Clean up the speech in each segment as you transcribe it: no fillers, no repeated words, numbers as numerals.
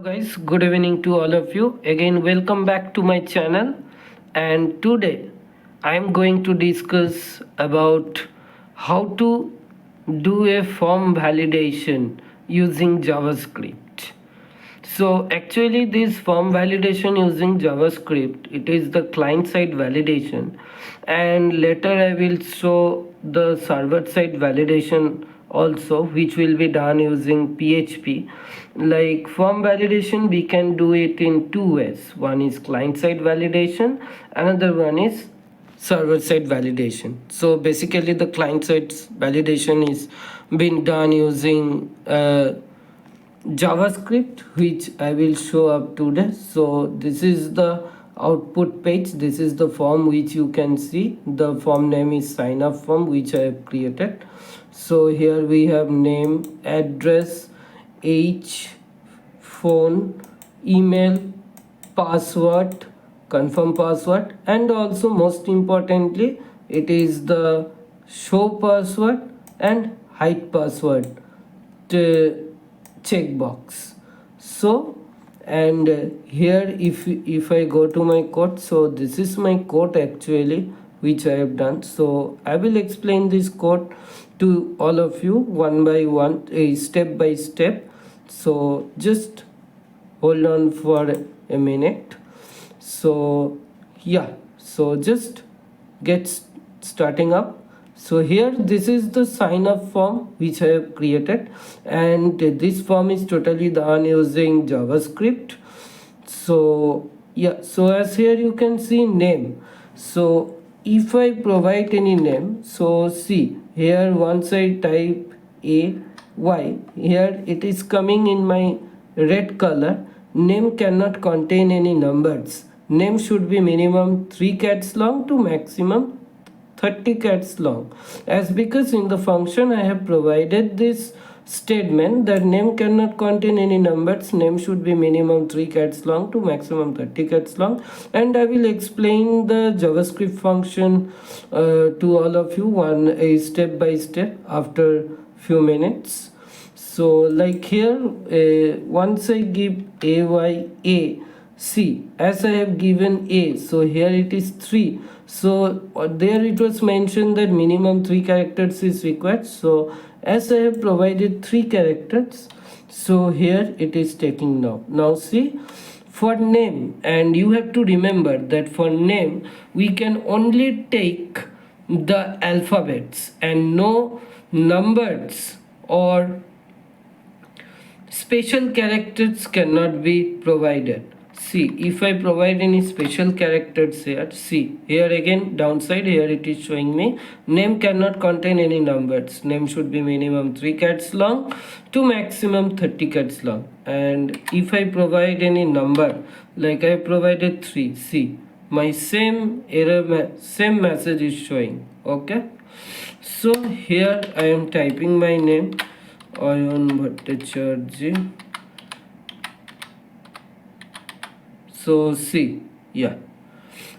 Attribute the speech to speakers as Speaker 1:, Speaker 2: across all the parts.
Speaker 1: Guys, good evening to all of you. Again, welcome back to my channel. And today I am going to discuss about how to do a form validation using JavaScript. So actually this form validation using JavaScript, it is the client side validation, and later I will show the server side validation also, which will be done using PHP. Like form validation, we can do it in two ways. One is client side validation, another one is server side validation. So basically the client side validation is being done using JavaScript, which I will show up today. So this is the output page. This is the form which you can see. The form name is sign up form, which I have created. So here we have name, address, age, phone, email, password, confirm password, and also most importantly it is the show password and hide password checkbox. So and here if I go to my code, so this is my code actually which I have done. So I will explain this code to all of you one by one, step by step. So just hold on for a minute. So yeah, so just get starting up. So here this is the sign up form which I have created, and this form is totally done using JavaScript. So yeah, so as here you can see name. So if I provide any name, so see here once I type AY, here it is coming in my red color. Name cannot contain any numbers. Name should be minimum 3 cats long to maximum 30 cats long, as because in the function I have provided this statement that name cannot contain any numbers. Name should be minimum 3 cats long to maximum 30 cats long, and I will explain the JavaScript function to all of you one step by step after few minutes. So like here once I give AYA, see as I have given A, so here it is 3. So there it was mentioned that minimum 3 characters is required. So as I have provided 3 characters, so here it is taking now see for name, and you have to remember that for name we can only take the alphabets and no numbers or special characters cannot be provided. See if I provide any special characters here, see here again downside, here it is showing me name cannot contain any numbers. Name should be minimum 3 cats long to maximum 30 cats long. And if I provide any number, like I provided 3, see my same error same message is showing. Okay, so here I am typing my name Ayan Bhattacharya. So see, yeah,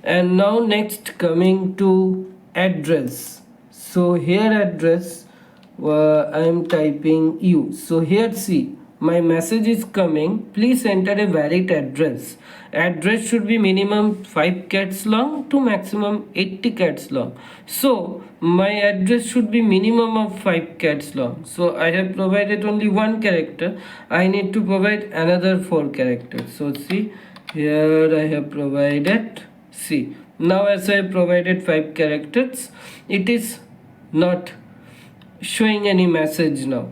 Speaker 1: and now next coming to address. So here address I am typing you. So here see my message is coming, please enter a valid address. Address should be minimum 5 cats long to maximum 80 cats long. So my address should be minimum of 5 cats long. So I have provided only one character, I need to provide another 4 characters. So see here I have provided, see now as I have provided 5 characters, it is not showing any message now.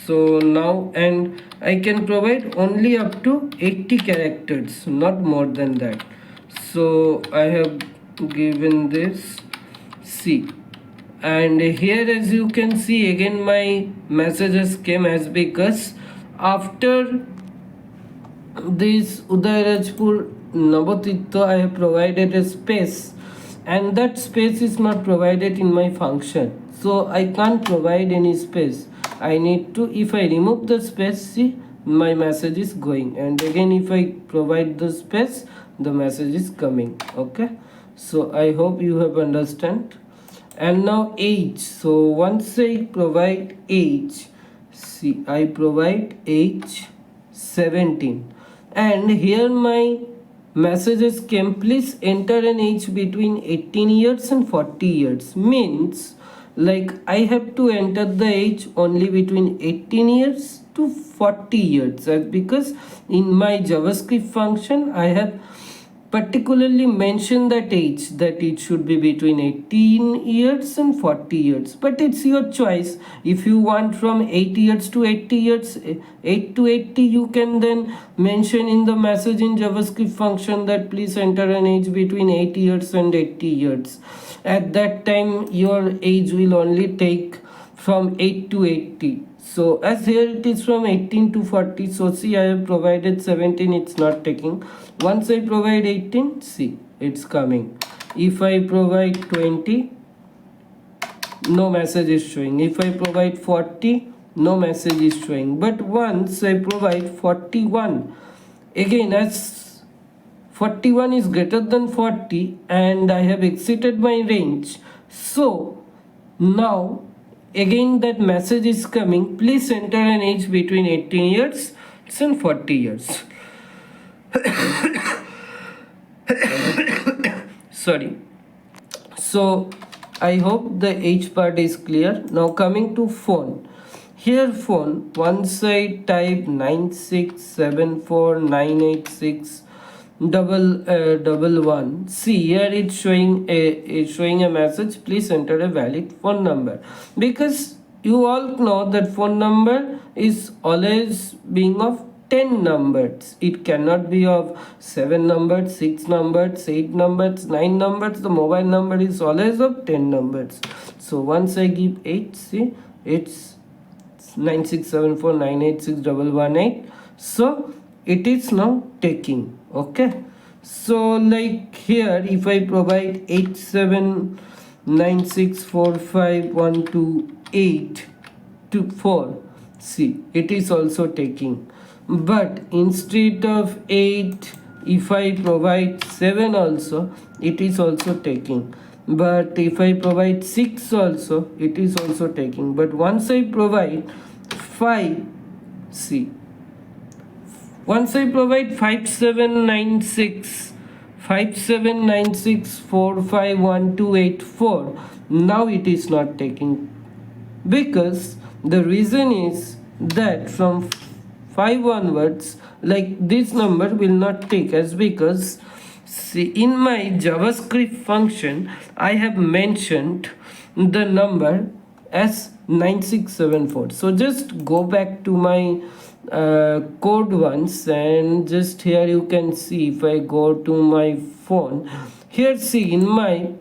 Speaker 1: So now, and I can provide only up to 80 characters, not more than that. So I have given this, see, and here as you can see again my messages came as because after this Udayrajpur Navatirtha I have provided a space, and that space is not provided in my function. So I can't provide any space. I need to, if I remove the space, see my message is going, and again if I provide the space, the message is coming. Okay, so I hope you have understand. And now age. So once I provide age, see I provide age 17. and here my messages came, please enter an age between 18 years and 40 years, means like I have to enter the age only between 18 years to 40 years, because in my JavaScript function I have particularly mention that age, that it should be between 18 years and 40 years, but it's your choice. If you want from 8 years to 80 years, 8 to 80, you can then mention in the message in JavaScript function that please enter an age between 8 years and 80 years. At that time your age will only take from 8 to 80. So as here it is from 18 to 40, so see I have provided 17, it's not taking. Once I provide 18, see it's coming. If I provide 20, no message is showing. If I provide 40, no message is showing. But once I provide 41, again as 41 is greater than 40 and I have exceeded my range, so now again that message is coming, please enter an age between 18 years and 40 years. Sorry. So I hope the age part is clear. Now coming to phone. Here phone, once I type 9674986 double one, see here it's showing a message, please enter a valid phone number, because you all know that phone number is always being of 10 numbers. It cannot be of 7 numbers, 6 numbers, 8 numbers, 9 numbers. The mobile number is always of 10 numbers. So once I give 8, see it's 96749861118. So it is now taking. Okay, so like here if I provide 87964512 to 4, see it is also taking. But instead of 8, if I provide 7 also, it is also taking. But if I provide 6 also, it is also taking. But once I provide 5, see, once I provide 5796451284, now it is not taking, because the reason is that from 5 onwards, like this number will not take, as because see in my JavaScript function I have mentioned the number as 9674. So just go back to my code once, and just here you can see, if I go to my phone, here see in my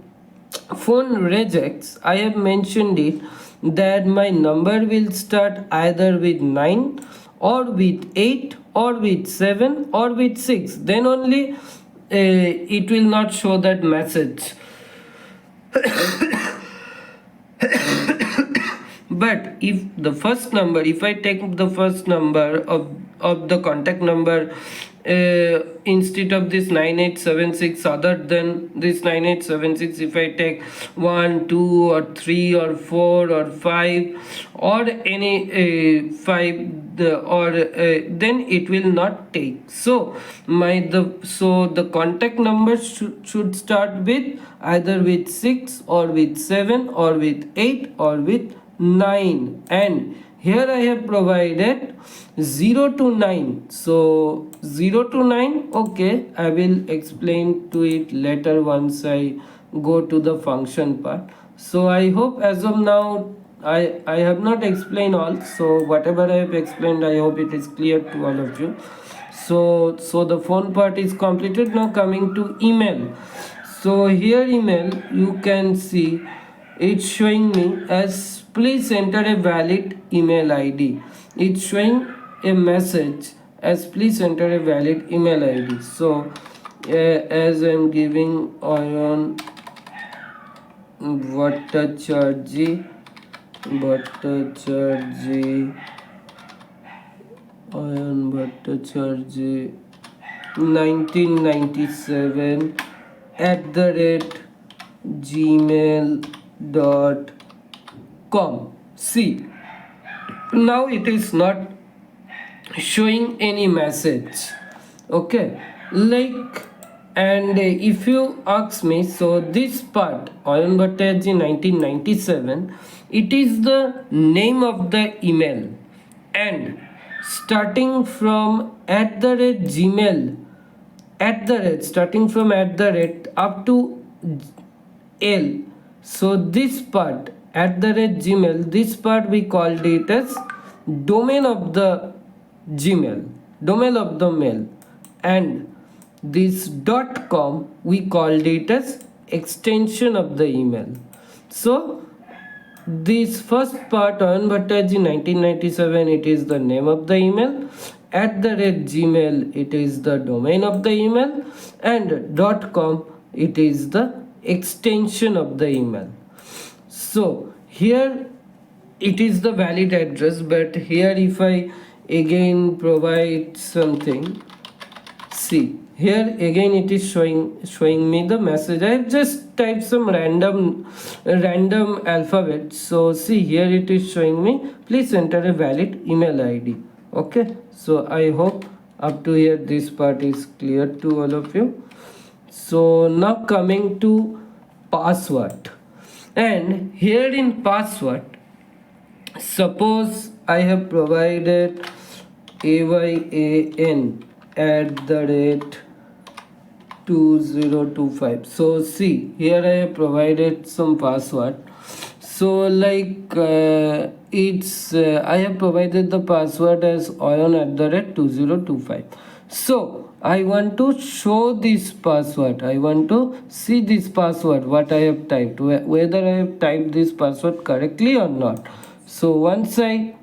Speaker 1: phone regex I have mentioned it that my number will start either with 9 or with 8 or with 7 or with 6, then only it will not show that message. But if the first number, if I take the first number of the contact number instead of this 9876, other than this 9876, if I take 1, 2 or 3 or 4 or 5 or any 5, then it will not take. So the contact number should start with either with 6 or with 7 or with 8 or with 9, and here I have provided 0 to 9. So 0 to 9, okay, I will explain to it later once I go to the function part. So I hope as of now I have not explained all, so whatever I have explained, I hope it is clear to all of you. So the phone part is completed. Now coming to email. So here email, you can see it's showing me as please enter a valid email ID. It's showing a message as please enter a valid email ID. So as I'm giving Ayan Bhattacharjee Ayan Bhattacharjee 1997 @gmail.com. See, now it is not showing any message. Okay, like, and if you ask me, so this part Oyon Bhattacharya 1997, it is the name of the email, and starting from at the rate gmail, at the rate, starting from at the rate up to l, so this part at the rate gmail, this part we called it as domain of the gmail, domain of the mail, and this .com we called it as extension of the email. So this first part on Bhattacharya 1997, it is the name of the email. At the rate Gmail, it is the domain of the email, and .com, it is the extension of the email. So here it is the valid address, but here if I again provide something, see here again it is showing me the message. I have just typed some random alphabet. So see here it is showing me please enter a valid email id. Okay, so I hope up to here this part is clear to all of you. So now coming to password, and here in password, suppose I have provided AYAN at the rate 2025. So see here I have provided some password. So like it's I have provided the password as Oyon at the rate 2025. So I want to show this password, I want to see this password what I have typed, whether I have typed this password correctly or not. So once I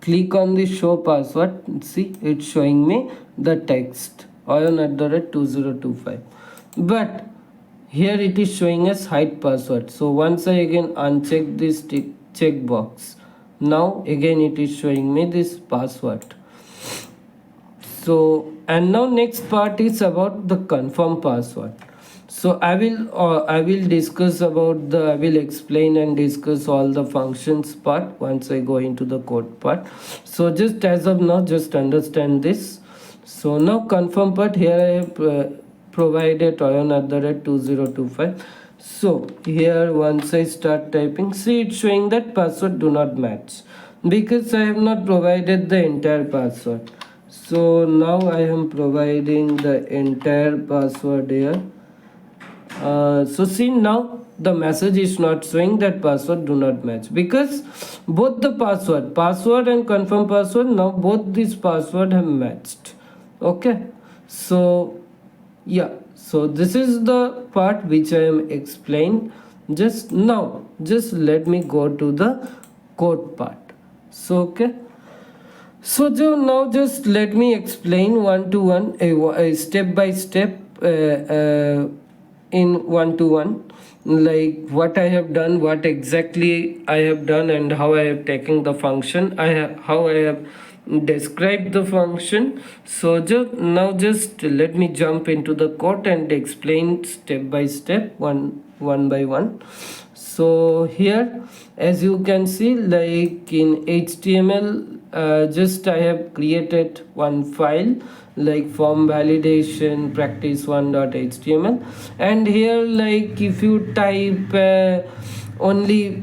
Speaker 1: click on the show password, see it's showing me the text Oyon at the rate 2025, but here it is showing as hide password. So once I again uncheck this check box, now again it is showing me this password. So and now next part is about the confirm password. So I will discuss about the, I will explain and discuss all the functions part once I go into the code part. So just as of now, just understand this. So now confirm part, here I have provided Oyon at the rate 2025. So here once I start typing, see it's showing that password do not match because I have not provided the entire password. So now I am providing the entire password here. So see now the message is not showing that password do not match because both the password and confirm password, now both these password have matched. Okay, so yeah, so this is the part which I am explained just now. Just let me go to the code part. So okay, so now just let me explain one to one, a step by step, in one to one, like what I have done, what exactly I have done, and how I have taken the function, how I have described the function. So just let me jump into the code and explain step by step, one by one. So here as you can see, like in HTML, just I have created one file like form validation practice1.html, and here like if you type only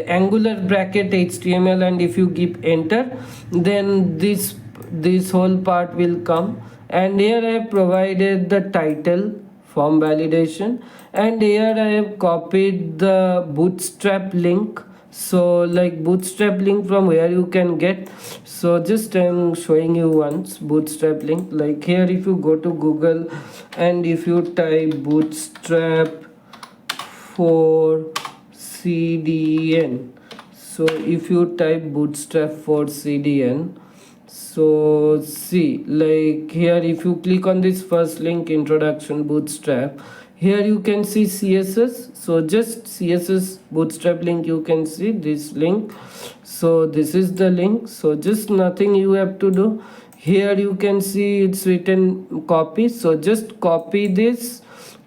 Speaker 1: angular bracket HTML and if you give enter, then this whole part will come. And here I have provided the title form validation, and here I have copied the bootstrap link. So like bootstrap link from where you can get, so just I'm showing you once bootstrap link. Like here if you go to Google and if you type bootstrap for CDN, so if you type bootstrap for CDN, so see like here if you click on this first link, introduction bootstrap, here you can see CSS. So just CSS bootstrap link, you can see this link. So this is the link. So just nothing you have to do. Here you can see it's written copy. So just copy this,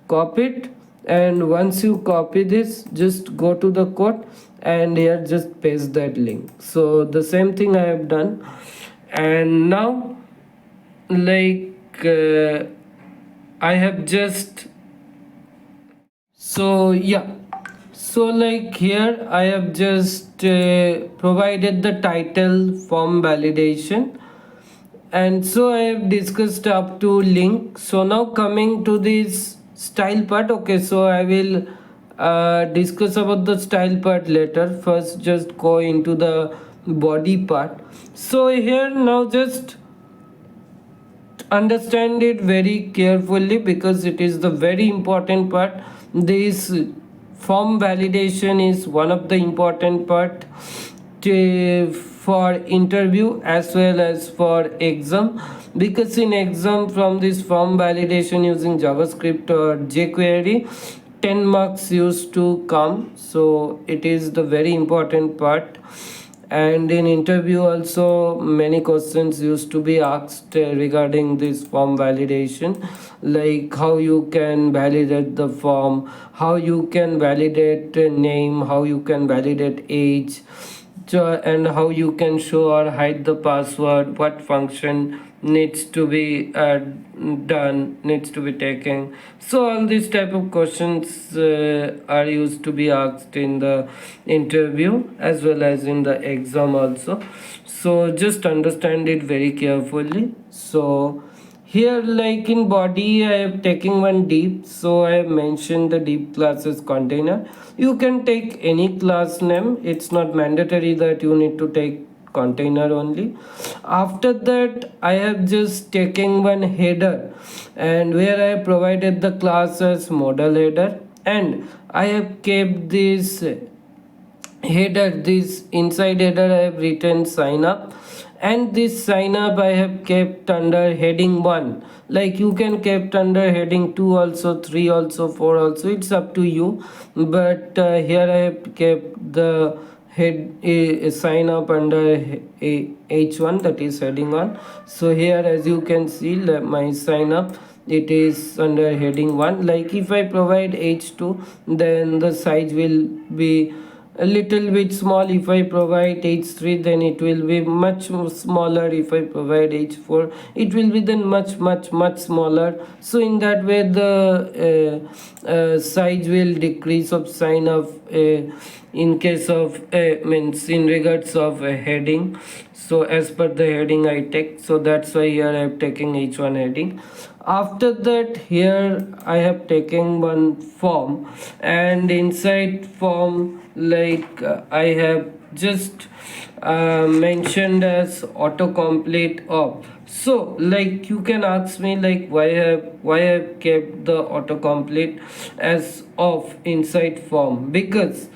Speaker 1: copy it, and once you copy this, just go to the code and here just paste that link. So the same thing I have done. And now like I have just so yeah, so like here I have just provided the title form validation, and so I have discussed up to link. So now coming to this style part. Okay, so I will discuss about the style part later. First just go into the body part. So here now just understand it very carefully because it is the very important part. This form validation is one of the important part for interview as well as for exam, because in exam from this form validation using JavaScript or jQuery 10 marks used to come, so it is the very important part. And in interview also many questions used to be asked regarding this form validation, like how you can validate the form, how you can validate name, how you can validate age, and how you can show or hide the password, what function needs to be done, needs to be taken. So all these type of questions are used to be asked in the interview as well as in the exam also. So just understand it very carefully. So here like in body I am taking one deep, so I have mentioned the deep class as container. You can take any class name, it's not mandatory that you need to take container only. After that I have just taken one header, and where I have provided the class as model header, and I have kept this header, this inside header I have written sign up, and this sign up I have kept under heading 1. Like you can kept under heading 2 also, 3 also, 4 also, it's up to you. But here I have kept the head sign up under h1, that is heading 1. So here as you can see my sign up, it is under heading 1. Like if I provide h2, then the size will be a little bit small. If I provide h3, then it will be much smaller. If I provide h4, it will be then much smaller. So in that way the size will decrease of sign of in case of means in regards of a heading. So as per the heading I take, so that's why here I am taking h1 heading. After that here I have taken one form, and inside form like I have just mentioned as autocomplete off. So like you can ask me like why I have kept the autocomplete as off inside form, because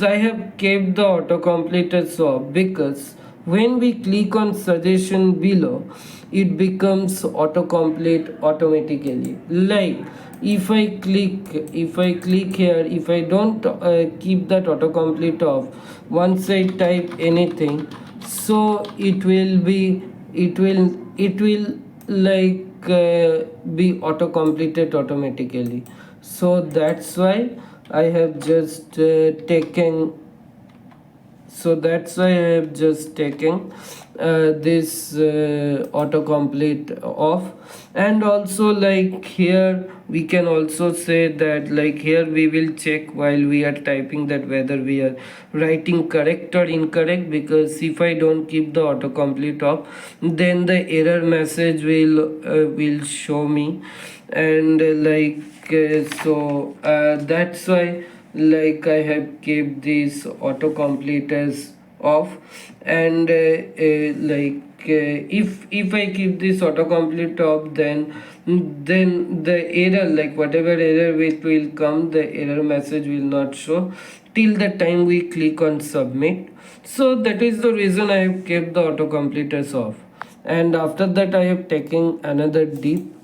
Speaker 1: I have kept the autocomplete as off because when we click on suggestion below, it becomes autocomplete automatically. Like if I click here, if I don't keep that autocomplete off, once I type anything, so it will like be auto completed automatically. So that's why I have just taken, so that's why I have just taken this autocomplete off. And also like here we can also say that like here we will check while we are typing that whether we are writing correct or incorrect, because if I don't keep the autocomplete off, then the error message will show me. And that's why like I have kept this autocomplete as off. And if I keep this autocomplete off, then the error, like whatever error it will come, the error message will not show till the time we click on submit. So that is the reason I have kept the autocomplete as off. And after that I have taken another deep,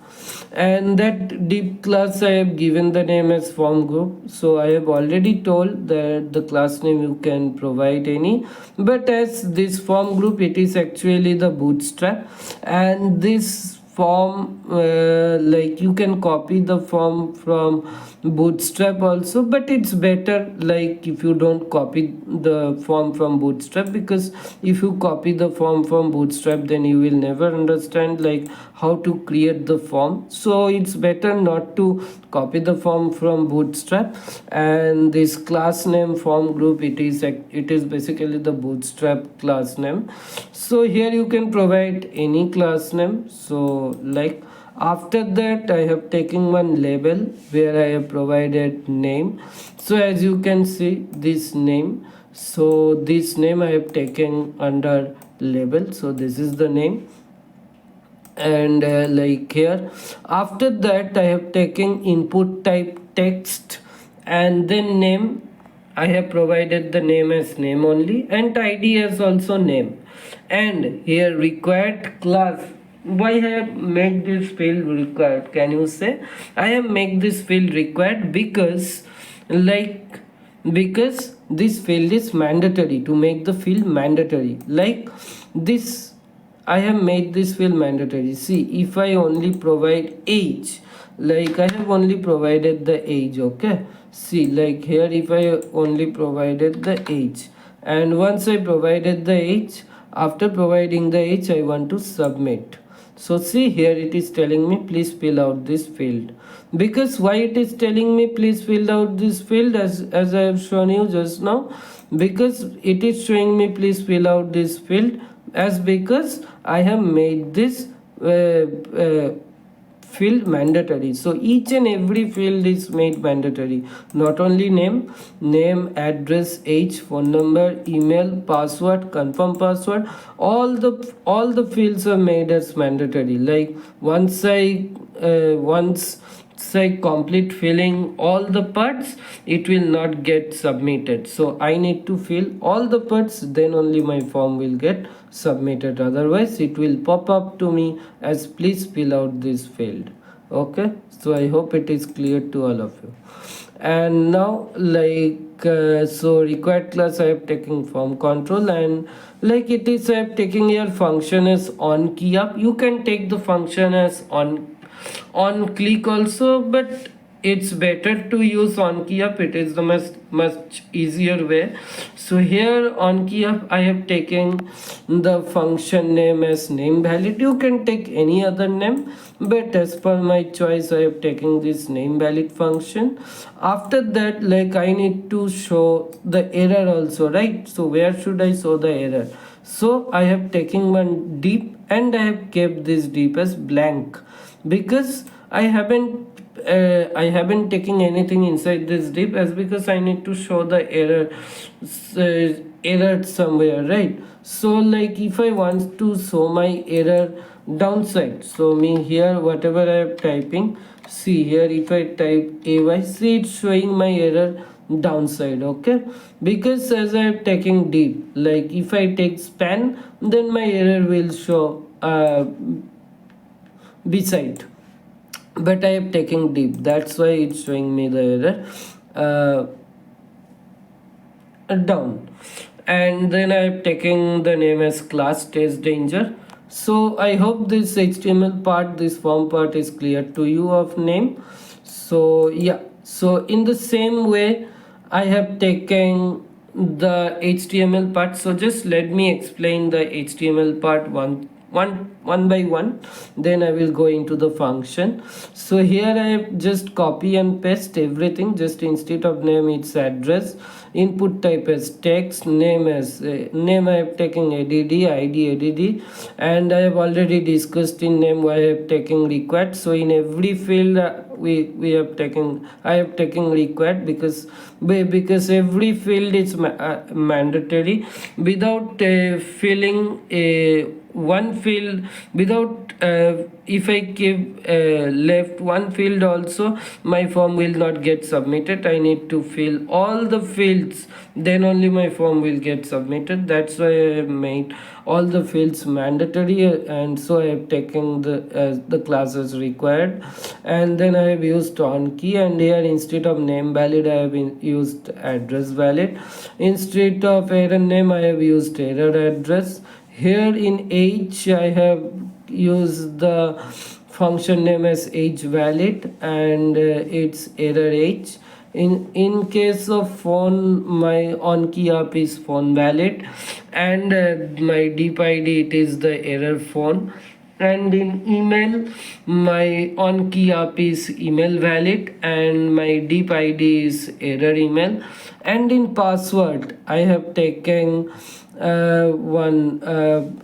Speaker 1: and that deep class I have given the name as form group. So I have already told that the class name you can provide any, but as this form group, it is actually the bootstrap, and this form, like you can copy the form from Bootstrap also, but it's better like if you don't copy the form from Bootstrap, because if you copy the form from Bootstrap, then you will never understand like how to create the form. So it's better not to copy the form from Bootstrap. And this class name form group, it is basically the Bootstrap class name. So here you can provide any class name. So like after that I have taken one label where I have provided name. So as you can see this name, so this name I have taken under label, so this is the name. And like here after that I have taken input type text, and then name I have provided the name as name only, and id as also name. And here required class, why I have made this field required, can you say? I have made this field required because like because this field is mandatory, to make the field mandatory. Like this I have made this field mandatory. See, if I only provide age, like I have only provided the age, okay? See, like here if I only provided the age, and once I provided the age, after providing the age, I want to submit. So see here it is telling me please fill out this field. Because why it is telling me please fill out this field, as I have shown you just now, because it is showing me please fill out this field as because I have made this field mandatory. So each and every field is made mandatory, not only name, address, age, phone number, email, password, confirm password, all the fields are made as mandatory. Like once I complete filling all the parts, it will not get submitted. So I need to fill all the parts, then only my form will get submitted. Otherwise it will pop up to me as please fill out this field. Okay, so I hope it is clear to all of you. And now like so required class I have taken form control, and like it is I have taken your function as on key up. You can take the function as on click also, but it's better to use on key up. It is the much easier way. So here on key up I have taken the function name as name valid. You can take any other name, but as per my choice I have taken this name valid function. After that like I need to show the error also, right? So where should I show the error? So I have taken one div, and I have kept this div as blank, because I haven't taken anything inside this div, as because I need to show the error somewhere, right? So like if I want to show my error downside, so me here whatever I am typing, see here if I type ay, see it's showing my error downside. Okay, because as I am taking div, like if I take span, then my error will show beside, but I am taking div, that's why it's showing me the error down. And then I am taking the name as class test danger. So I hope this HTML part, this form part is clear to you of name. So yeah, so in the same way I have taken the HTML part. So just let me explain the HTML part one by one, then I will go into the function. So here I have just copy and paste everything. Just instead of name it's address, input type as text, name as name I have taken add, id add, and I have already discussed in name why I have taken required. So in every field we have taken, I have taken required, because every field is mandatory. Without filling one field, without if I give left one field also, my form will not get submitted. I need to fill all the fields, then only my form will get submitted. That's why I have made all the fields mandatory, and so I have taken the classes required. And then I have used on key, and here instead of name valid I have used address valid. Instead of error name I have used error address. Here in age I have use the function name as age valid, and it's error age. In case of phone, my on key up is phone valid, and my deep id it is the error phone. And in email, my on key up is email valid, and my deep id is error email. And in password, I have taken I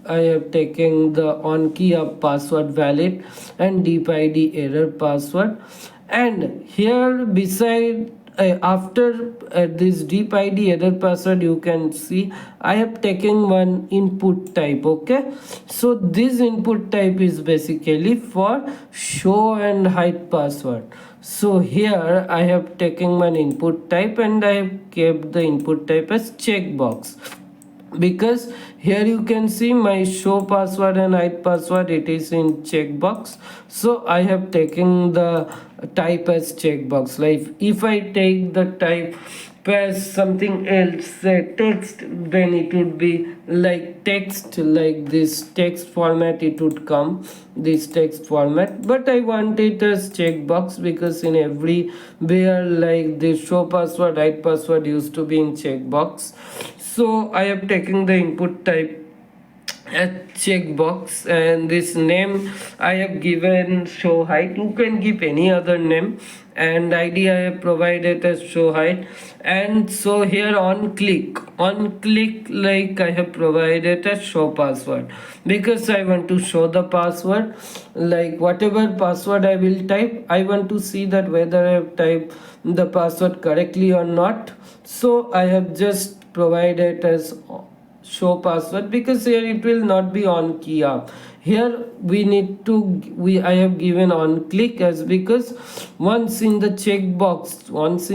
Speaker 1: have taken the on key up password valid and deep id error password. And here beside after this deep id error password, you can see I have taken one input type. Okay, so this input type is basically for show and hide password. So here I have taken one input type, and I have kept the input type as checkbox, because here you can see my show password and hide password, it is in checkbox. So I have taken the type as checkbox. Like if I take the type as something else, say text, then it would be like text, like this text format it would come, this text format. But I want it as checkbox, because in everywhere like this show password hide password used to be in checkbox. So I have taken the input type a checkbox, and this name I have given show height. You can give any other name, and id I have provided as show height. And so here on click, like I have provided a show password, because I want to show the password. Like whatever password I will type, I want to see that whether I have typed the password correctly or not. So I have just provided as show password, because here it will not be on key up. Here we need to, I have given on click as, because once in the checkbox, once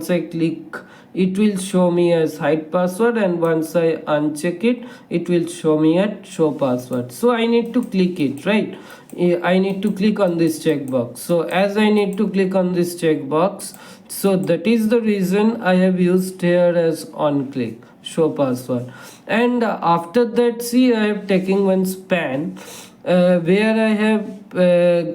Speaker 1: I click, it will show me as hide password, and once I uncheck it, it will show me at show password. So I need to click it, right? I need to click on this checkbox. So as I need to click on this checkbox, so that is the reason I have used here as on click show password. And after that, see, I have taken one span where I have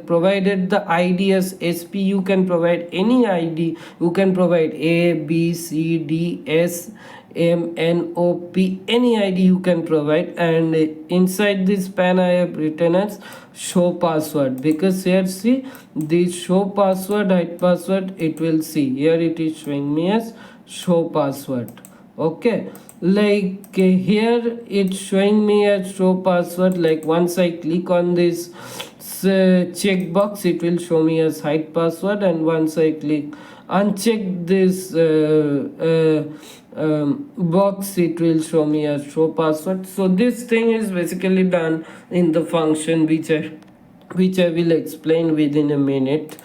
Speaker 1: provided the id as sp. You can provide any id, you can provide a b c d s m n o p, any id you can provide. And inside this span I have written as show password, because here see this show password hide password, it will see here it is showing me as show password. Okay, like here it's showing me a show password. Like once I click on this checkbox, it will show me as hide password, and once I click uncheck this box, it will show me as show password. So this thing is basically done in the function which I will explain within a minute.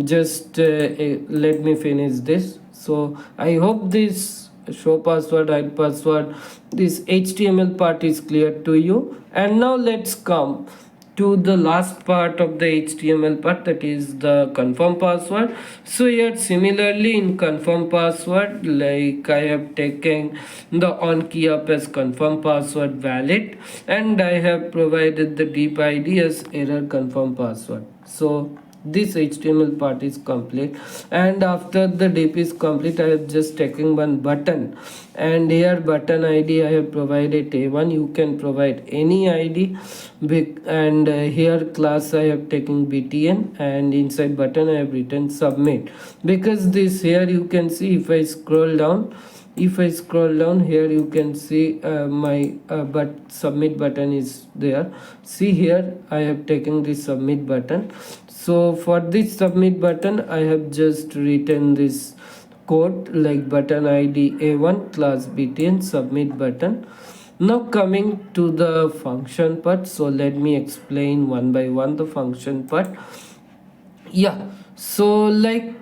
Speaker 1: Just let me finish this. So I hope this show password hide password, this html part is clear to you. And now let's come to the last part of the html part, that is the confirm password. So here similarly in confirm password, like I have taken the on key up as confirm password valid, and I have provided the deep id as error confirm password. So this html part is complete. And after the div is complete, I have just taken one button, and here button id I have provided a1. You can provide any id. And here class I have taken btn, and inside button I have written submit, because this here you can see, if I scroll down, here you can see my but submit button is there. See here I have taken this submit button. So for this submit button, I have just written this code like button id a1 class btn submit button. Now coming to the function part, so let me explain one by one the function part. Yeah, so like,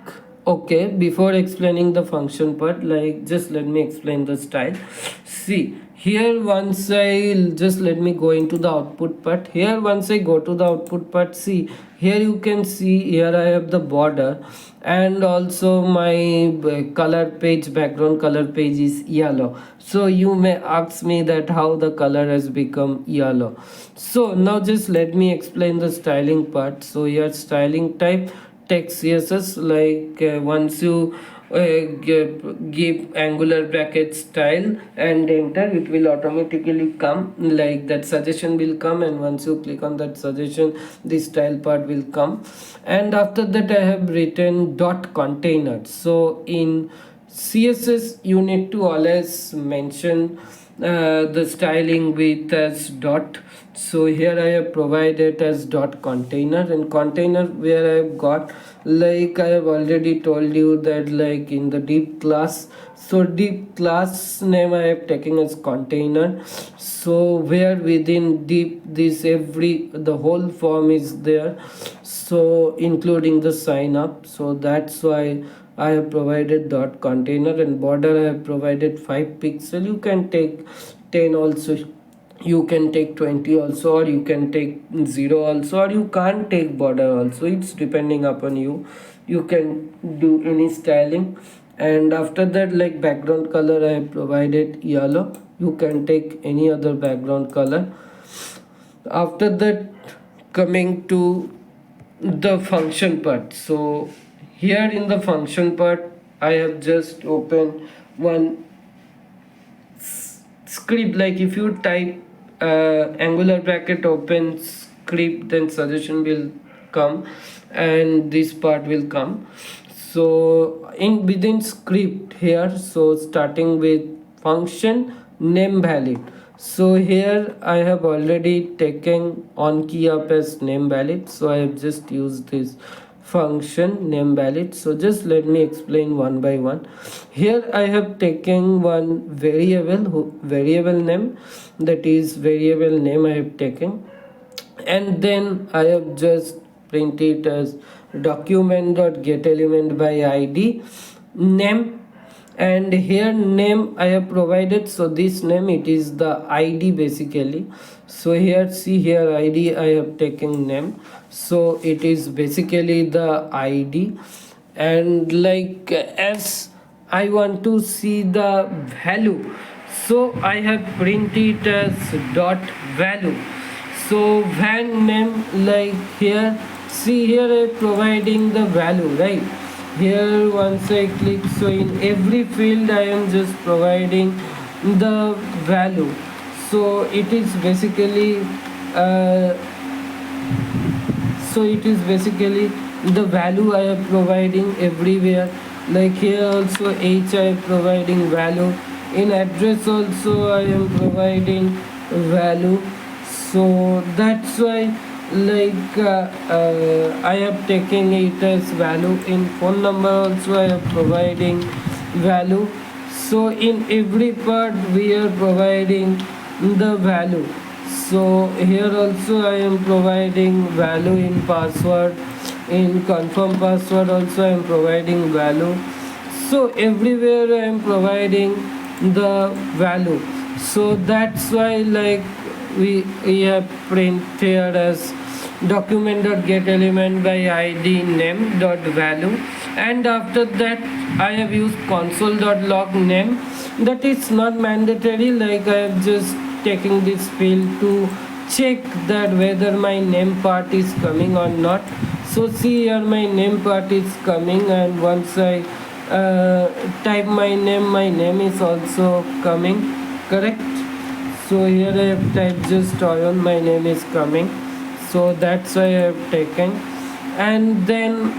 Speaker 1: okay, before explaining the function part, like just let me explain the style. See here once I just let me go into the output part. Here once I go to the output part, see here you can see here I have the border, and also my color page, background color page is yellow. So you may ask me that how the color has become yellow. So now just let me explain the styling part. So here styling type text css, like once you give angular bracket style and enter, it will automatically come, like that suggestion will come, and once you click on that suggestion the style part will come. And after that I have written dot container. So in css you need to always mention the styling with as dot. So here I have provided as dot container, and container where I have got, like I have already told you that, like in the deep class, so deep class name I have taken as container. So where within deep this every the whole form is there, so including the sign up. So that's why I have provided dot container, and border I have provided 5 pixel. You can take 10 also, you can take 20 also, or you can take 0 also, or you can't take border also. It's depending upon you. You can do any styling. And after that, like background color I have provided yellow. You can take any other background color. After that, coming to the function part. So here in the function part I have just opened one script. Like if you type angular bracket open script, then suggestion will come and this part will come. So in within script here, so starting with function name valid. So here I have already taken on key up as name valid, so I have just used this function name valid. So just let me explain one by one. Here I have taken one variable name, that is variable name I have taken, and then I have just print it as document.getElement by id name. And here name I have provided, so this name it is the id basically. So here see here id I have taken name, so it is basically the id. And like as I want to see the value, so I have printed as dot value. So van name, like here see here I providing the value, right? Here once I click, so in every field I am just providing the value. So it is basically the value I am providing everywhere. Like here also h I am providing value, in address also I am providing value. So that's why, like I have taken it as value. In phone number also I am providing value. So in every part we are providing the value. So here also I am providing value. In password, in confirm password also I am providing value. So everywhere I am providing the value. So that's why, like we have printed as document.getElement by id name dot value. And after that I have used console.log name. That is not mandatory, like I have just taking this field to check that whether my name part is coming or not. So see here my name part is coming, and once I type my name is also coming, correct? So here I have typed just Toyon, my name is coming. So that's why I have taken. And then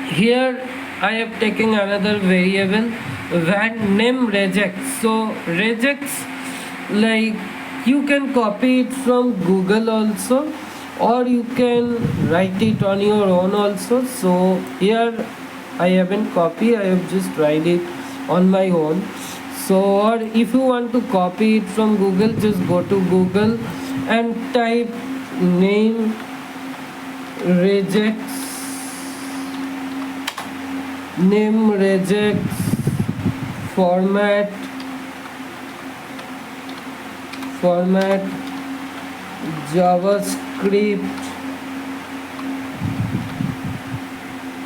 Speaker 1: here I have taken another variable van name regex. So regex, like you can copy it from Google also, or you can write it on your own also. So here I haven't copied, I have just write it on my own. So or if you want to copy it from Google, just go to Google and type name regex format format JavaScript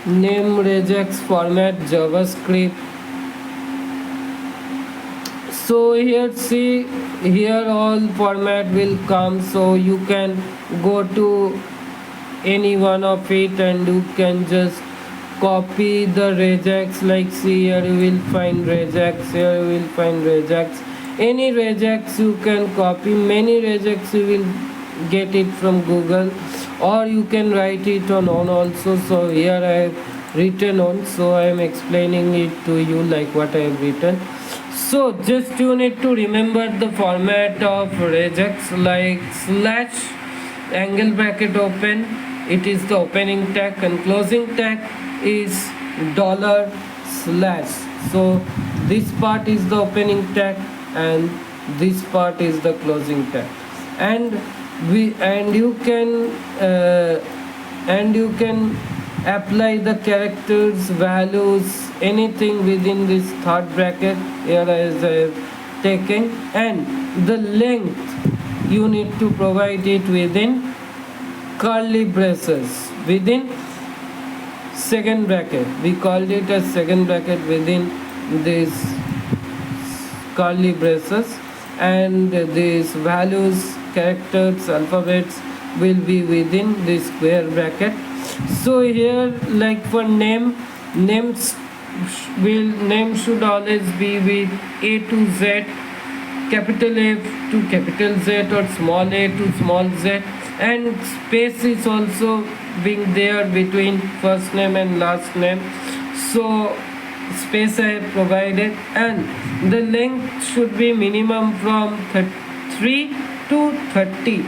Speaker 1: name regex format JavaScript. So here, see, here all format will come, so you can go to any one of it and you can just copy the regex. Like, see, here you will find regex, here you will find regex. Any regex you can copy, many regex you will get it from Google, or you can write it on also. So here I have written on, so I am explaining it to you like what I have written. So just you need to remember the format of regex, like slash angle bracket open, it is the opening tag, and closing tag is dollar slash. So this part is the opening tag and this part is the closing tag, and you can apply the characters, values, anything within this third bracket here as I have taken, and the length you need to provide it within curly braces, within second bracket. We called it as second bracket within this curly braces, and these values, characters, alphabets will be within this square bracket. So here, like for name should always be with A to Z, capital F to capital Z, or small a to small z, and space is also being there between first name and last name. So space I have provided, and the length should be minimum from 3 to 30.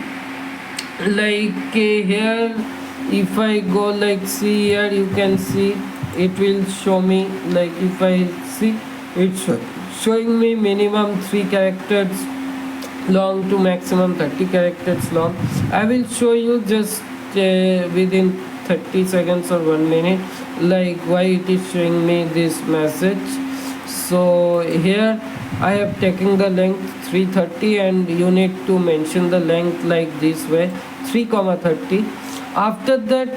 Speaker 1: Like here, if I go, like, see here, you can see it will show me, like, if I see, it's showing me minimum 3 characters long to maximum 30 characters long. I will show you just within 30 seconds or 1 minute, like why it is showing me this message. So here I have taken the length 330, and you need to mention the length like this way, 3,30. After that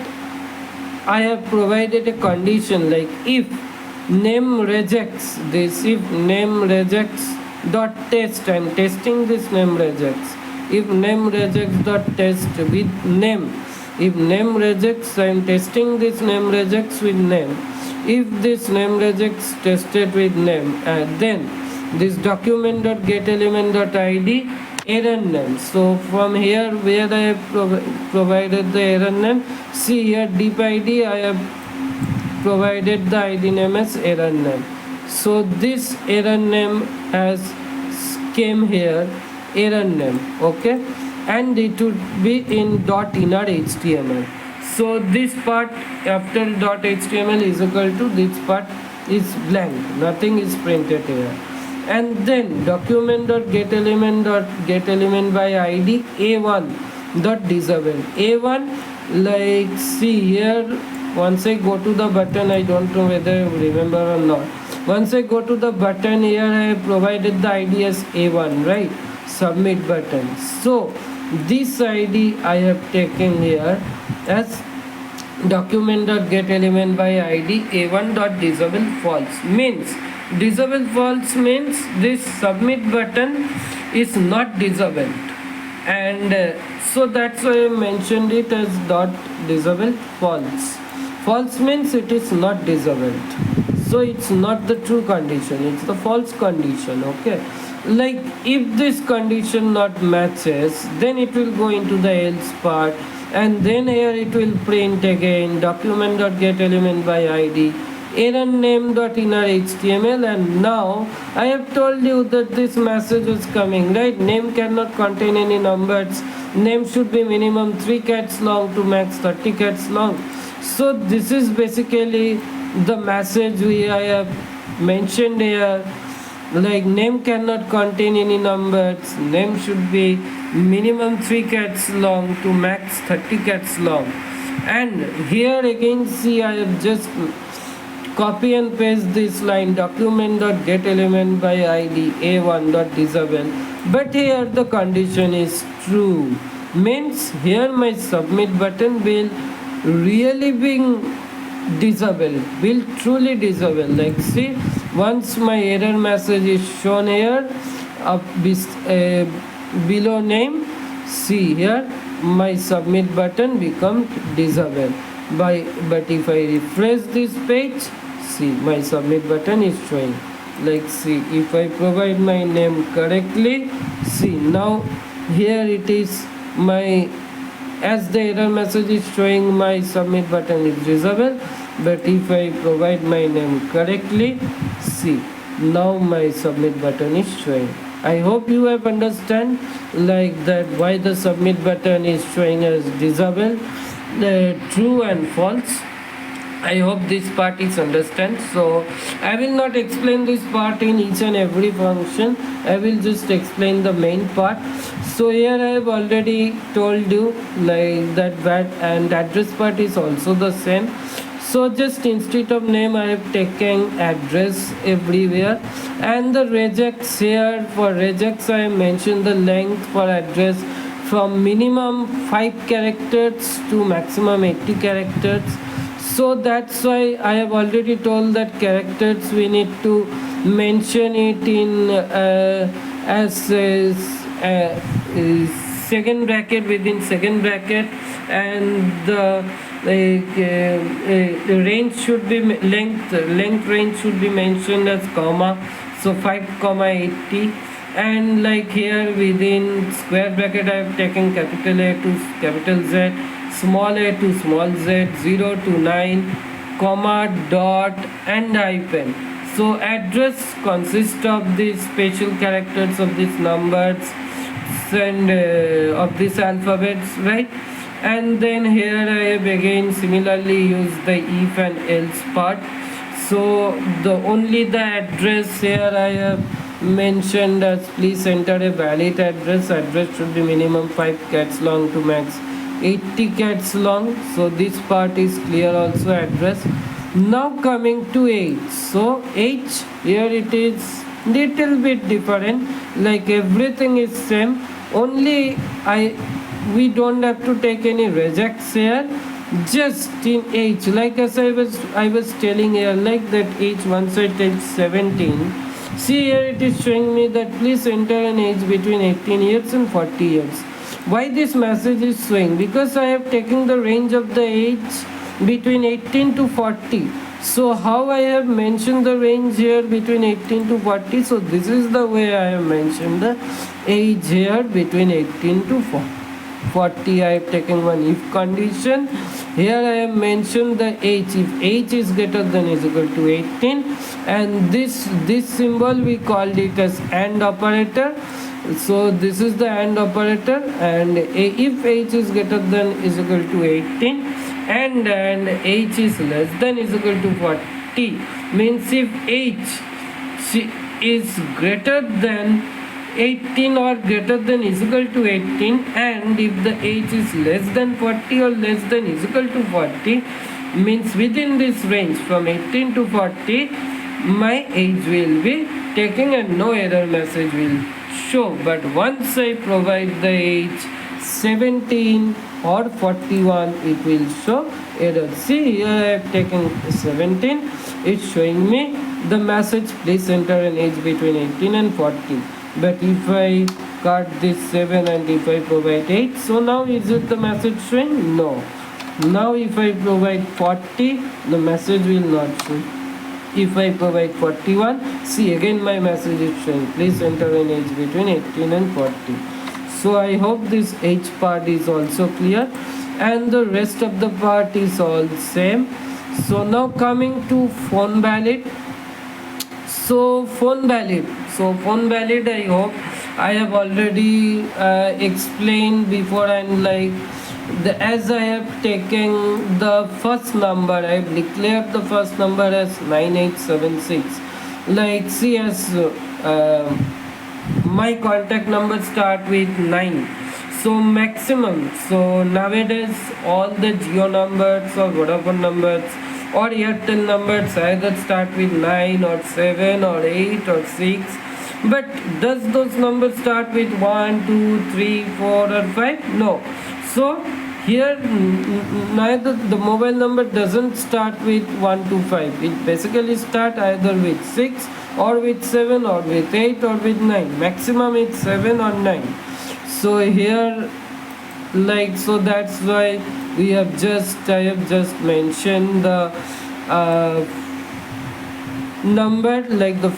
Speaker 1: I have provided a condition, like if name rejects this, if name rejects dot test, I am testing this name rejects. If name rejects dot test with name, if name rejects, I am testing this name rejects with name. If this name rejects tested with name, then this document.getElement.id error name. So from here where I have provided the error name, see here deep id, I have provided the id name as error name. So this error name has came here, error name, okay, and it would be in dot inner html. So this part after dot html is equal to this part is blank, nothing is printed here. And then document.getElement by id a1 dot disable. A1, like, see here, once I go to the button, I don't know whether you remember or not. Once I go to the button here, I have provided the id as a1, right? Submit button. So this id I have taken here as document.getElement by id a1 dot disable false. Means disable false means this submit button is not disabled, and so that's why I mentioned it as dot disable false. False means it is not disabled, so it's not the true condition, it's the false condition, okay. Like if this condition not matches, then it will go into the else part, and then here it will print again document.getElement by id error name.inner html. And now I have told you that this message is coming, right? Name cannot contain any numbers, name should be minimum 3 cats long to max 30 cats long. So this is basically the message I have mentioned here, like name cannot contain any numbers, name should be minimum 3 cats long to max 30 cats long. And here again, see, I have just copy and paste this line, document.getElement by id a1.disable, but here the condition is true, means here my submit button will really being disabled, will truly disable. Like see, once my error message is shown here up below name, see here my submit button becomes disabled. But if I refresh this page, see my submit button is showing. Like see, if I provide my name correctly, see now here it is my, as the error message is showing my submit button is disabled, but if I provide my name correctly, see now my submit button is showing. I hope you have understand like that why the submit button is showing as disabled, true and false. I hope this part is understand. So I will not explain this part in each and every function. I will just explain the main part. So here I have already told you like that and address part is also the same. So just instead of name I have taken address everywhere, and the regex here, for regex I have mentioned the length for address from minimum 5 characters to maximum 80 characters. So that's why I have already told that characters we need to mention it in as second bracket, within second bracket, and the range should be length range should be mentioned as comma, so 5,80, and like here within square bracket I have taken capital A to capital Z, small a to small z, 0 to 9, comma, dot and hyphen. So address consists of these special characters of these numbers and of these alphabets, right? And then here I have again similarly used the if and else part. So the only the address here I have mentioned as please enter a valid address. Address should be minimum 5 cats long to max 80 cats long. So this part is clear also, address. Now coming to age. So age here it is little bit different, like everything is same, only we don't have to take any regex here, just in age, like as I was telling here, like that age, once I take 17, see here it is showing me that please enter an age between 18 years and 40 years. Why this message is showing? Because I have taken the range of the age between 18 to 40. So how I have mentioned the range here between 18 to 40, so this is the way I have mentioned the age here between 18 to 40. I have taken one if condition. Here I have mentioned the age, if age is greater than is equal to 18, and this symbol we called it as AND operator. So this is the AND operator, and if age is greater than is equal to 18 and age is less than is equal to 40, means if age is greater than 18 or greater than is equal to 18, and if the age is less than 40 or less than is equal to 40, means within this range from 18 to 40 my age will be taking and no error message will show. But once I provide the age 17 or 41, it will show error. See here I have taken 17, it's showing me the message please enter an age between 18 and 40. But if I cut this 7 and if I provide 8, so now is it the message showing? No. Now if I provide 40, the message will not show. If I provide 41, see again my message is showing please enter an age between 18 and 40. So I hope this age part is also clear, and the rest of the part is all same. So now coming to phone valid. So phone valid I hope I have already explained before, and like as I have taken the first number, I have declared the first number as 9876. Like see, as my contact number start with 9, so maximum. So nowadays all the Jio numbers or Vodafone numbers or Airtel numbers either start with 9 or 7 or 8 or 6. But does those numbers start with 1, 2, 3, 4 or 5? No. So here neither the mobile number doesn't start with 1 to 5. It basically start either with 6 or with 7 or with 8 or with 9. Maximum it's 7 or 9. So here, like, so that's why I have just mentioned the number, like the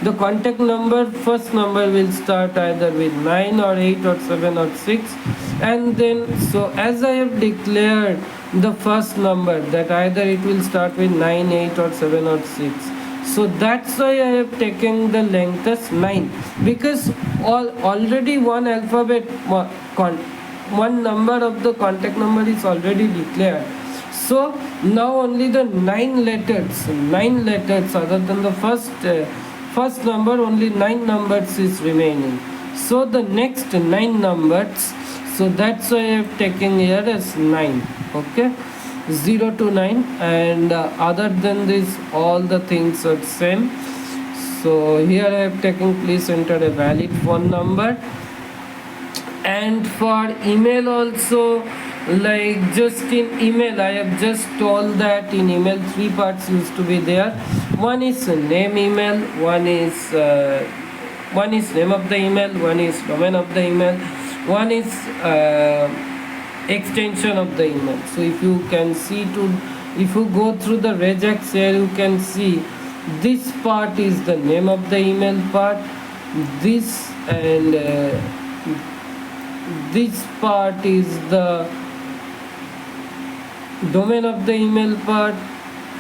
Speaker 1: the contact number, first number will start either with 9 or 8 or 7 or 6. And then, so as I have declared the first number, that either it will start with 9, 8 or 7 or 6, so that's why I have taken the length as 9, because already one alphabet, one number of the contact number is already declared. So now only the 9 letters other than the first number, only 9 numbers is remaining. So the next 9 numbers, so that's why I have taken here as 9. Okay, 0 to 9, and other than this all the things are same. So here I have taken, please enter a valid phone number. And for email also, like just in email I have just told that in email 3 parts used to be there. One is name email, one is name of the email, one is domain of the email, one is extension of the email. So if you can see, if you go through the regex here, you can see this part is the name of the email part, this and this part is the domain of the email part,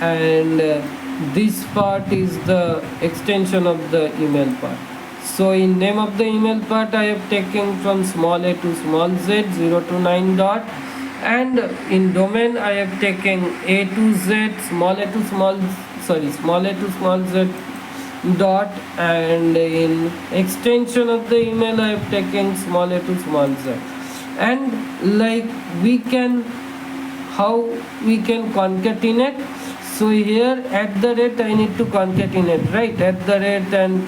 Speaker 1: and this part is the extension of the email part. So in name of the email part I have taken from small a to small z, 0 to 9 dot, and in domain I have taken a to z, small a to small z dot, and in extension of the email I have taken small a to small z. And like how we can concatenate. So here at the rate I need to concatenate, right? At the rate and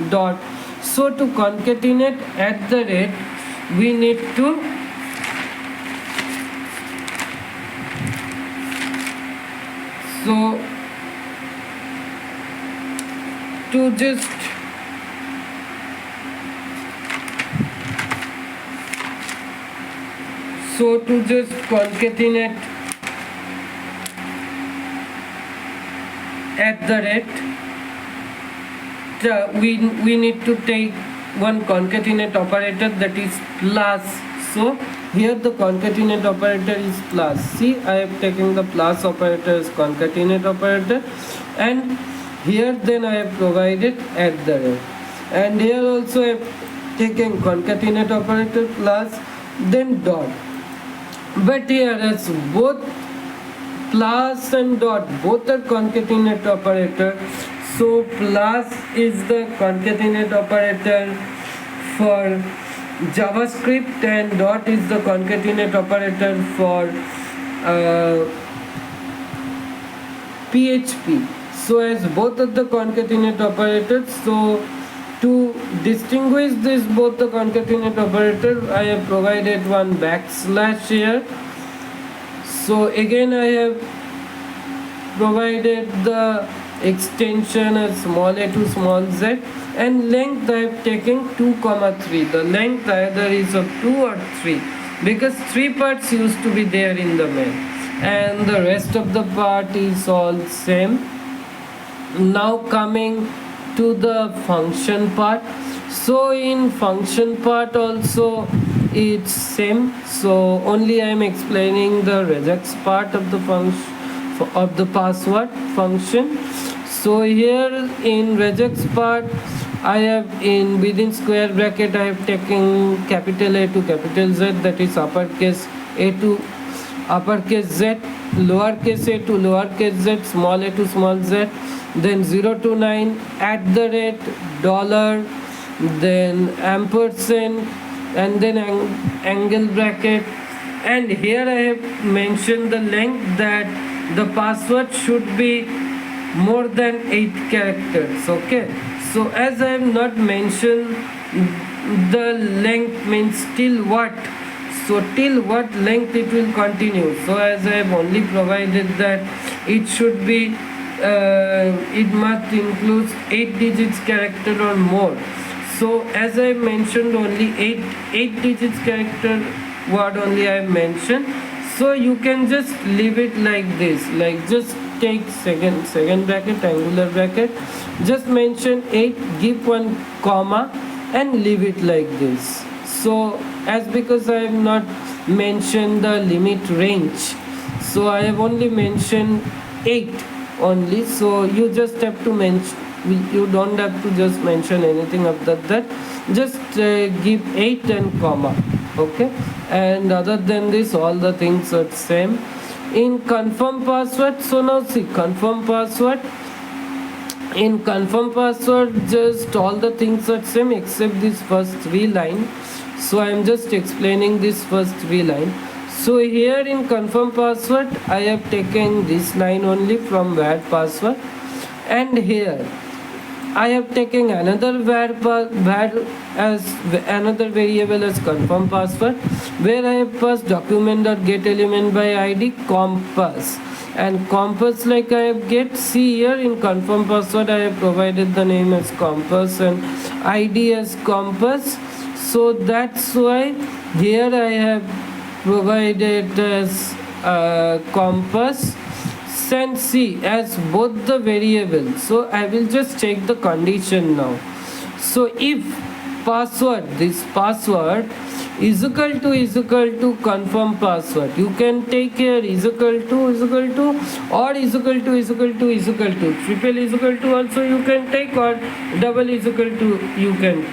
Speaker 1: dot. So to concatenate at the rate, we need to just concatenate at the rate, we need to take one concatenate operator, that is plus. So here the concatenate operator is plus. See, I have taken the plus operator as concatenate operator, and here then I have provided at the rate, and here also I have taken concatenate operator plus then dot. But here as both plus and dot both are concatenate operator, so plus is the concatenate operator for JavaScript and dot is the concatenate operator for PHP. So as both of the concatenate operators, so to distinguish this both the concatenate operator, I have provided one backslash here. So again I have provided the extension as small a to small z, and length I have taken 2, 3. The length either is of 2 or 3, because 3 parts used to be there in the mail, and the rest of the part is all same. Now coming to the function part. So in function part also it's same, so only I am explaining the regex part of the function of the password function. So here in regex part I have within square bracket I have taken capital A to capital Z, that is uppercase A to uppercase Z, lowercase a to lowercase z, small a to small z, then 0 to 9, at the rate, dollar, then ampersand, and then angle bracket, and here I have mentioned the length that the password should be more than 8 characters. Okay, so as I have not mentioned the length means till what, so till what length it will continue. So as I have only provided that it should be it must include 8 digits character or more. So as I mentioned, only 8 digits character word only I mentioned. So you can just leave it like this, like just take second bracket, angular bracket, just mention 8, give one comma and leave it like this. So as because I have not mentioned the limit range, so I have only mentioned 8 only, so you just have to mention, you don't have to just mention anything after that, just give 8 and comma. Okay, and other than this all the things are same in confirm password. So now see, confirm password, in confirm password just all the things are same except this first 3 line. So I am just explaining this first 3 line. So here in confirm password I have taken this line only from var password, and here I have taken another var as another variable as confirm password, where I have passed document.getElementById by id compass, and compass like I have get, see here in confirm password I have provided the name as compass and id as compass. So that's why here I have provided as compass and C as both the variables. So I will just check the condition now. So if password, this password is equal to confirm password, you can take here is equal to or is equal to triple is equal to also you can take, or double is equal to you can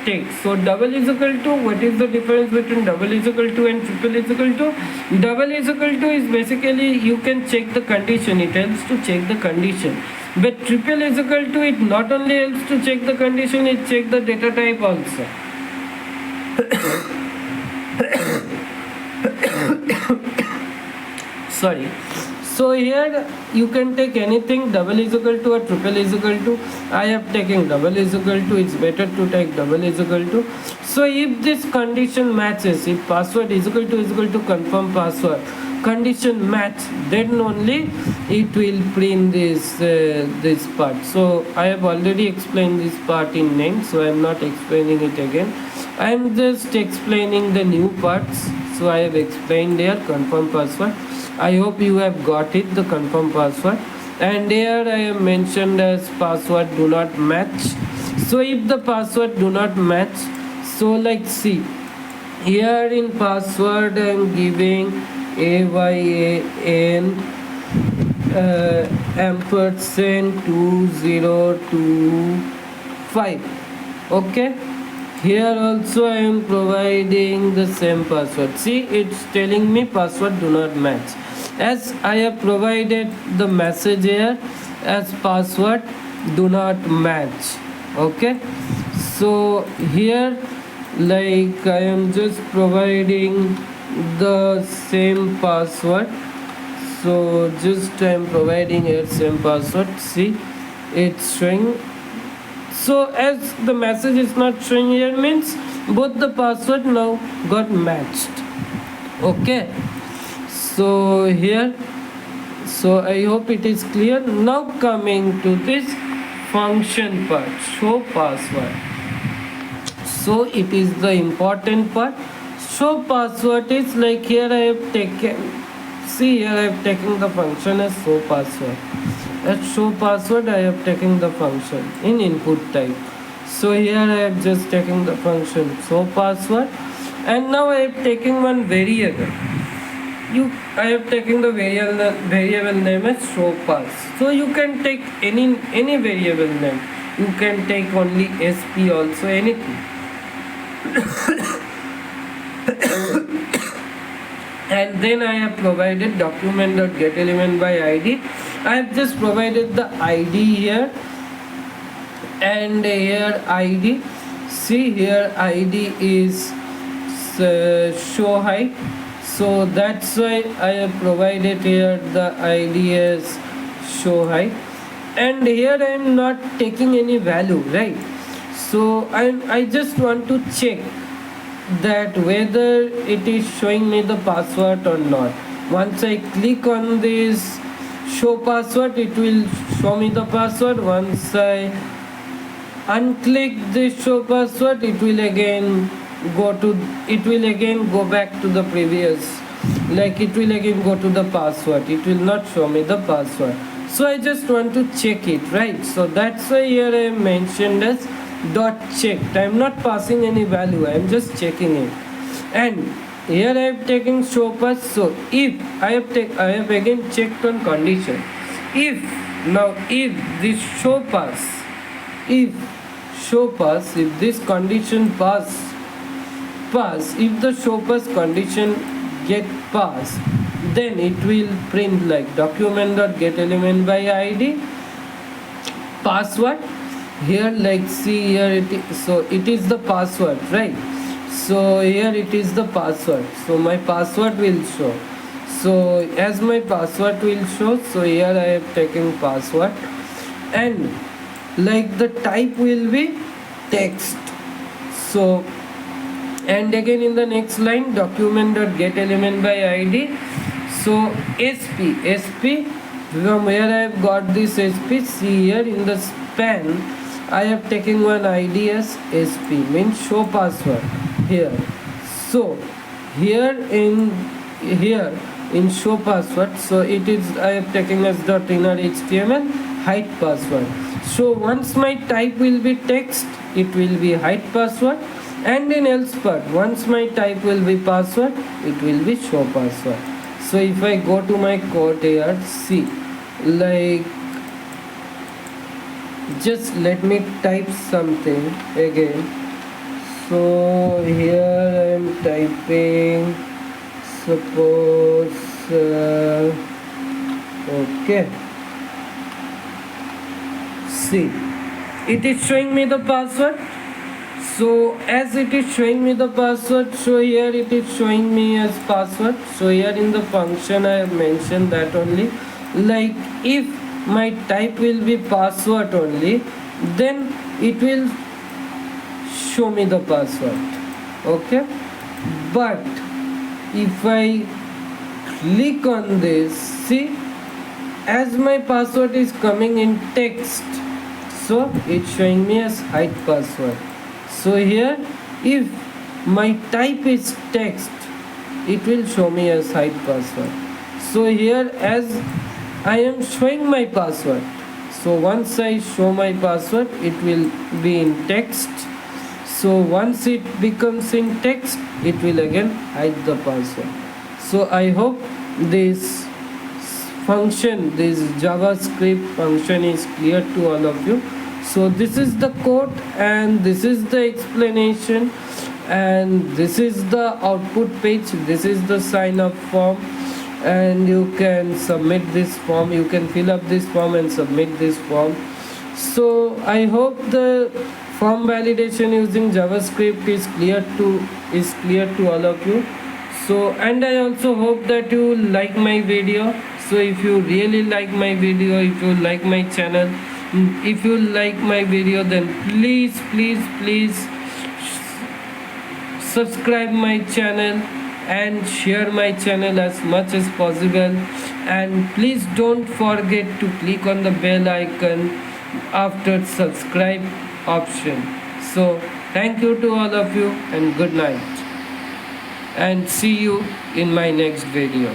Speaker 1: take. So double is equal to, what is the difference between double is equal to and triple is equal to? Double is equal to is basically you can check the condition, it helps to check the condition. But triple is equal to, it not only helps to check the condition, it check the data type also. Sorry. So here you can take anything, double is equal to or triple is equal to. I have taken double is equal to, it's better to take double is equal to. So if this condition matches, if password is equal to confirm password, condition match, then only it will print this part. So I have already explained this part in name, so I am not explaining it again. I am just explaining the new parts. So I have explained here confirm password. I hope you have got it, the confirm password. And here I have mentioned as password do not match. So if the password do not match, so like see, here in password I am giving AYAN ampersand 2025. Okay, here also I am providing the same password. See, it's telling me password do not match, as I have provided the message here as password do not match. Okay, so here like I am just providing the same password. So just I am providing here same password. See, it's showing. So as the message is not showing here, means both the password now got matched. Okay, so here, so I hope it is clear. Now coming to this function part, show password. So it is the important part. Show password is like here I have taken, see here I have taken the function as show password. At show password I have taken the function in input type. So here I have just taken the function show password, and now I have taken one variable. I have taken the variable name as show pass. So you can take any variable name. You can take only sp also, anything. And then I have provided document.getElementById by id. I have just provided the id here, and here id. See here id is show height. So that's why I have provided here the id as show height, and here I am not taking any value, right? So I just want to check that whether it is showing me the password or not. Once I click on this show password, it will show me the password. Once I unclick this show password, it will again go back to the previous, like it will again go to the password. It will not show me the password. So I just want to check it, right? So that's why here I mentioned as dot checked. I am not passing any value, I am just checking it. And here I am taking show pass. So if I have again checked on condition. If this show pass, if this condition pass, if the show pass condition get passed, then it will print like document.getElement by id password. Here, like, see here it is, so it is the password, right? So here it is the password, so my password will show. So as my password will show, so here I am taking password, and like the type will be text. So, and again in the next line, document.getElement by id. So sp from where I have got this sp, see here in the span I have taken one id as sp, means show password here. So here in show password, so it is I have taken as dot inner html height password. So once my type will be text, it will be height password, and in else part, once my type will be password, it will be show password. So if I go to my code here, see, like, just let me type something again. So here I am typing, suppose okay, see, it is showing me the password. So as it is showing me the password, so here it is showing me as password. So here in the function I have mentioned that only, like, if my type will be password only, then it will show me the password, okay? But if I click on this, see, as my password is coming in text, so it's showing me as height password. So here, if my type is text, it will show me as height password. So here, as I am showing my password, so once I show my password, it will be in text. So once it becomes in text, it will again hide the password. So I hope this function, this JavaScript function is clear to all of you. So this is the code, and this is the explanation, and this is the output page. This is the sign up form, and you can submit this form, you can fill up this form and submit this form. So I hope the form validation using JavaScript is clear to all of you. So, and I also hope that you like my video. So if you really like my video, if you like my channel, if you like my video, then please subscribe my channel and share my channel as much as possible, and please don't forget to click on the bell icon after subscribe option. So thank you to all of you, and good night, and see you in my next video.